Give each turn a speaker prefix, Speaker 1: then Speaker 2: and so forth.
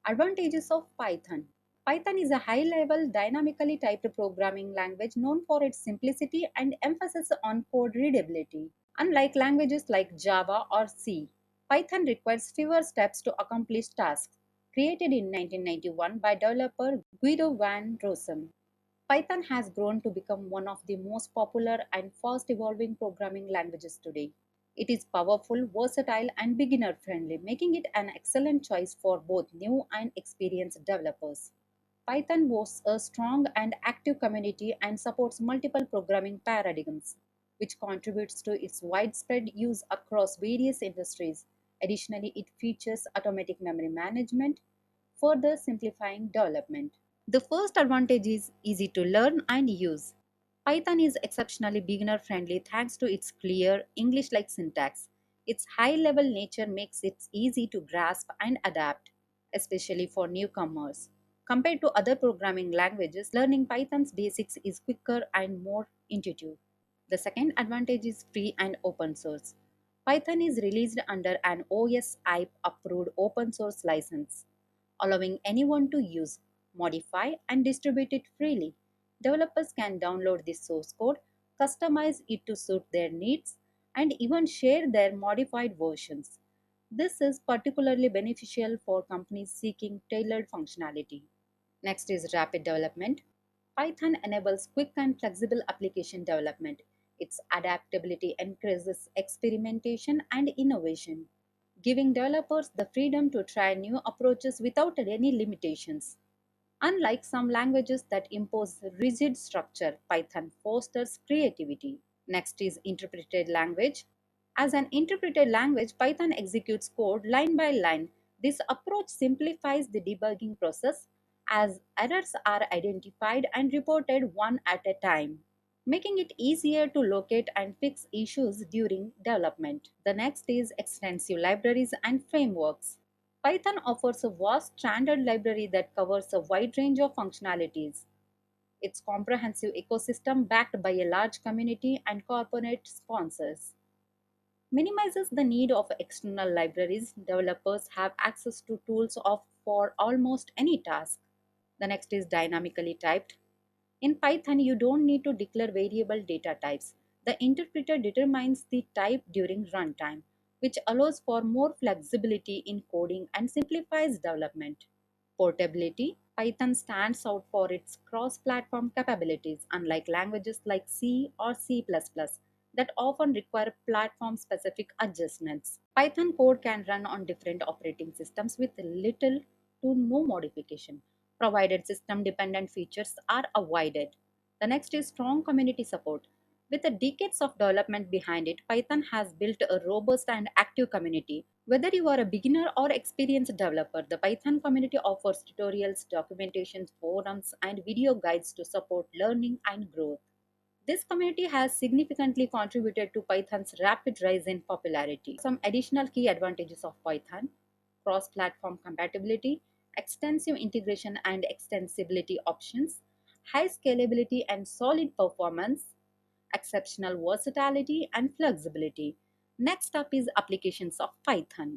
Speaker 1: Advantages of Python. Python is a high-level, dynamically typed programming language known for its simplicity and emphasis on code readability. Unlike languages like Java or C, Python requires fewer steps to accomplish tasks. Created in 1991 by developer Guido van Rossum, Python has grown to become one of the most popular and fast evolving programming languages today. It is powerful, versatile, and beginner friendly, making it an excellent choice for both new and experienced developers. Python boasts a strong and active community and supports multiple programming paradigms, which contributes to its widespread use across various industries. Additionally, it features automatic memory management, further simplifying development. The first advantage is easy to learn and use. Python is exceptionally beginner friendly thanks to its clear, English like syntax. Its high level nature makes it easy to grasp and adapt, especially for newcomers. Compared to other programming languages, learning Python's basics is quicker and more intuitive. The second advantage is free and open source. Python is released under an OSI approved open source license, allowing anyone to use, modify, and distribute it freely. Developers can download the source code, customize it to suit their needs, and even share their modified versions. This is particularly beneficial for companies seeking tailored functionality. Next is rapid development. Python enables quick and flexible application development. Its adaptability encourages experimentation and innovation, giving developers the freedom to try new approaches without any limitations. Unlike some languages that impose rigid structure, Python fosters creativity. Next is interpreted language. As an interpreted language, Python executes code line by line. This approach simplifies the debugging process as errors are identified and reported one at a time, making it easier to locate and fix issues during development. The next is extensive libraries and frameworks. Python offers a vast standard library that covers a wide range of functionalities. Its comprehensive ecosystem, backed by a large community and corporate sponsors, minimizes the need of external libraries. Developers have access to tools for almost any task. The next is dynamically typed. In Python, you don't need to declare variable data types. The interpreter determines the type during runtime, which allows for more flexibility in coding and simplifies development. Portability. Python stands out for its cross platform capabilities, unlike languages like C or C that often require platform specific adjustments. Python code can run on different operating systems with little to no modification, provided system dependent features are avoided. The next is strong community support. With the decades of development behind it, Python has built a robust and active community. Whether you are a beginner or experienced developer, the Python community offers tutorials, documentation, forums, and video guides to support learning and growth. This community has significantly contributed to Python's rapid rise in popularity. Some additional key advantages of Python: cross platform compatibility, extensive integration and extensibility options, high scalability and solid performance, exceptional versatility and flexibility. Next up is applications of Python.